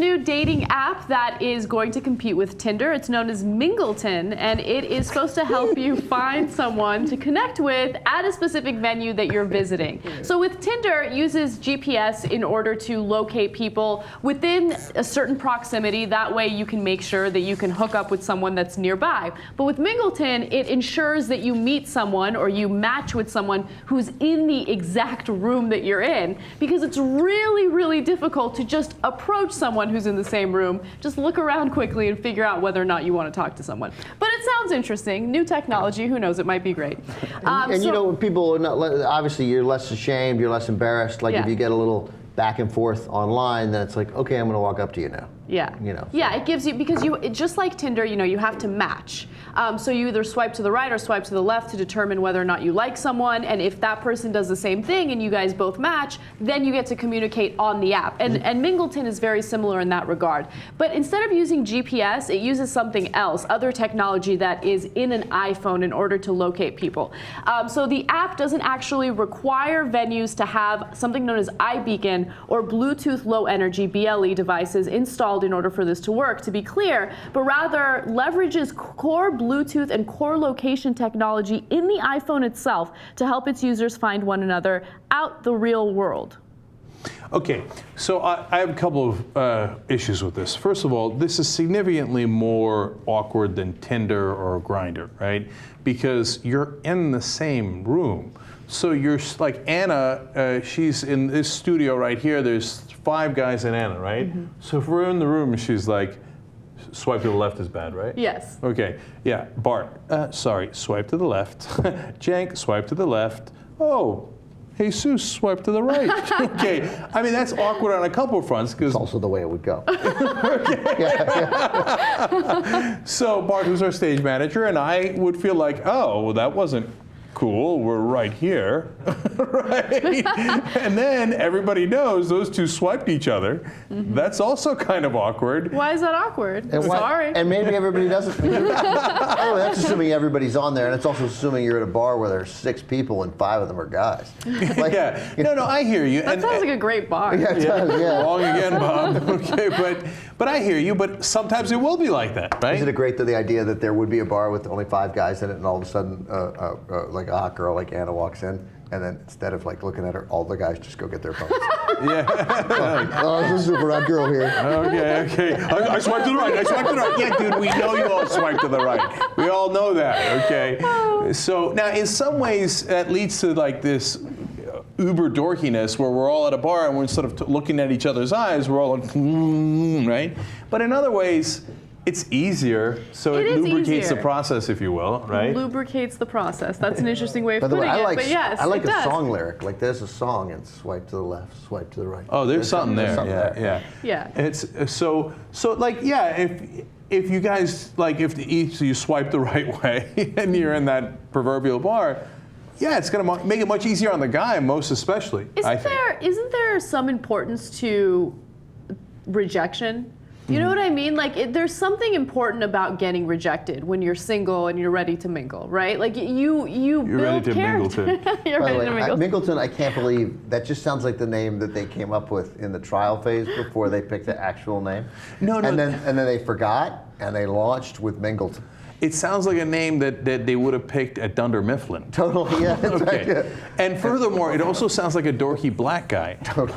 new dating app that is going to compete with Tinder. It's known as Mingleton, and it is supposed to help you find someone to connect with at a specific venue that you're visiting. So with Tinder, it uses GPS in order to locate people within a certain proximity. That way you can make sure that you can hook up with someone that's nearby. But with Mingleton, it ensures that you meet someone or you match with someone who's in the exact room that you're in, because it's really, really difficult to just approach someone who's in the same room. Just look around quickly and figure out whether or not you want to talk to someone. But it sounds interesting. New technology, who knows, it might be great. And you know, when people are not, obviously you're less ashamed, you're less embarrassed. Like if you get a little back and forth online, then it's like, okay, I'm going to walk up to you now. Yeah. You know. Yeah, it gives you, because just like Tinder, you know, you have to match. So you either swipe to the right or swipe to the left to determine whether or not you like someone. And if that person does the same thing and you guys both match, then you get to communicate on the app. And Mingleton is very similar in that regard. But instead of using GPS, it uses something else, other technology that is in an iPhone in order to locate people. So the app doesn't actually require venues to have something known as iBeacon or Bluetooth Low Energy BLE devices installed in order for this to work, to be clear, but rather leverages core Bluetooth and core location technology in the iPhone itself to help its users find one another out the real world. Okay, so I have a couple of issues with this. First of all, this is significantly more awkward than Tinder or Grindr, right? Because you're in the same room. So you're like Anna, she's in this studio right here. There's 5 guys and Anna, right? Mm-hmm. So if we're in the room and she's like, swipe to the left is bad, right? Yes. Okay, yeah, Bart, sorry, swipe to the left. Cenk, swipe to the left. Oh, Jesus, swipe to the right. Okay, I mean, that's awkward on a couple of fronts. It's also the way it would go. So Bart, who's our stage manager, and I would feel like, oh, well, that wasn't cool, we're right here, right? And then everybody knows those two swiped each other. Mm-hmm. That's also kind of awkward. Why is that awkward? And sorry. And maybe everybody doesn't. Oh, that's assuming everybody's on there, and it's also assuming you're at a bar where there's 6 people and 5 of them are guys. Like, yeah, no, I hear you. That sounds like a great bar. Yeah, it does, yeah. Wrong again, Bob. Okay, but I hear you, but sometimes it will be like that, right? Isn't it great that the idea that there would be a bar with only 5 guys in it, and all of a sudden, like a hot girl like Anna walks in, and then instead of like looking at her, all the guys just go get their phones. Yeah. Oh, this is a super hot girl here. Okay. I swiped to the right. I swiped to the right. Yeah, dude, we know you all swiped to the right. We all know that. Okay. So now, in some ways, that leads to like this uber dorkiness where we're all at a bar and we're instead of looking at each other's eyes, we're all like, right? But in other ways, it's easier, so it lubricates the process, if you will, right? Lubricates the process. That's an interesting way of By the putting way, it, but yes, I like it a does. song lyric. Like there's a song and swipe to the left, swipe to the right. Oh, there's something there. There. Yeah. It's so like, yeah, if you guys, like if you swipe the right way and you're in that proverbial bar, yeah, it's going to make it much easier on the guy, most especially. Isn't there some importance to rejection? You know what I mean? Like, there's something important about getting rejected when you're single and you're ready to mingle, right? Like, you build character. You're ready to mingle. Mingleton, I can't believe, that just sounds like the name that they came up with in the trial phase before they picked the actual name. No. And then they forgot, and they launched with Mingleton. It sounds like a name that they would have picked at Dunder Mifflin. Totally, yeah. Okay. Right, yeah. And furthermore, it also sounds like a dorky black guy. Totally.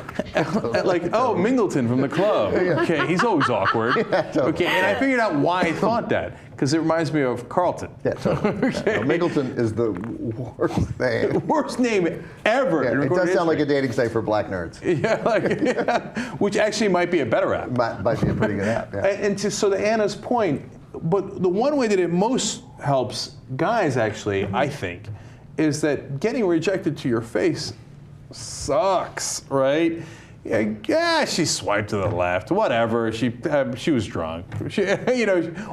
Like, oh, Mingleton from the club. Okay, he's always awkward. Yeah, totally. Okay, and I figured out why I thought that, because it reminds me of Carlton. Yeah, totally. Okay. No, Mingleton is the worst name. Worst name ever. Yeah, it does sound like a dating site for black nerds. Yeah, which actually might be a better app. Might be a pretty good app, yeah. And so to Anna's point, but the one way that it most helps guys, actually, I think, is that getting rejected to your face sucks, right? Yeah, she swiped to the left. Whatever. She was drunk.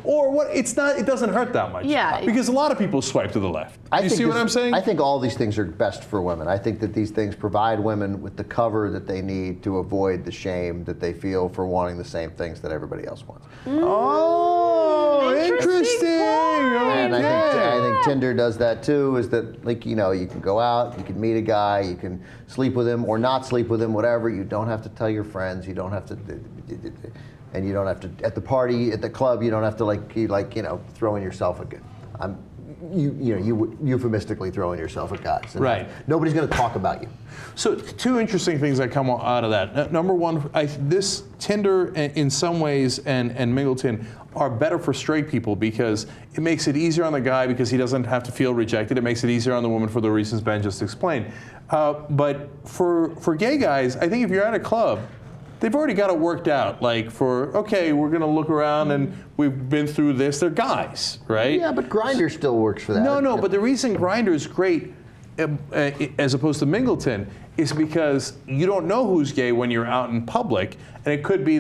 Or what? It's not. It doesn't hurt that much. Yeah. Because a lot of people swipe to the left. You see what I'm saying? I think all these things are best for women. I think that these things provide women with the cover that they need to avoid the shame that they feel for wanting the same things that everybody else wants. Oh. Oh, interesting. And Okay. I think Tinder does that too. Is that like you can go out, you can meet a guy, you can sleep with him or not sleep with him, whatever. You don't have to tell your friends. You don't have to, and you don't have to at the party, at the club. You don't have to throwing yourself you euphemistically throwing yourself at guys. And Right. Nobody's going to talk about you. So two interesting things that come out of that. Number one, this Tinder in some ways and Mingleton are better for straight people because it makes it easier on the guy because he doesn't have to feel rejected. It makes it easier on the woman for the reasons Ben just explained. But for gay guys, I think if you're at a club, they've already got it worked out. Like okay, we're going to look around and we've been through this. They're guys, right? Yeah, but Grindr still works for that. No, but the reason Grindr is great as opposed to Mingleton is because you don't know who's gay when you're out in public, and it could be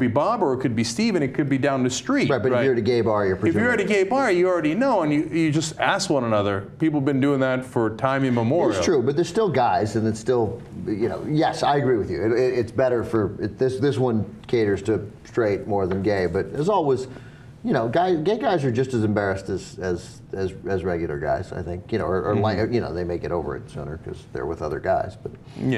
Bob or it could be Steve, and it could be down the street. Right, but if you're at a gay bar, you're presuming. If you're at a gay bar, you already know, and you just ask one another. People have been doing that for time immemorial. It's true, but there's still guys, and it's still, yes, I agree with you. It's better this one caters to straight more than gay, but as always, gay guys are just as embarrassed as regular guys, I think, or they may get over it sooner because they're with other guys, but. Yeah.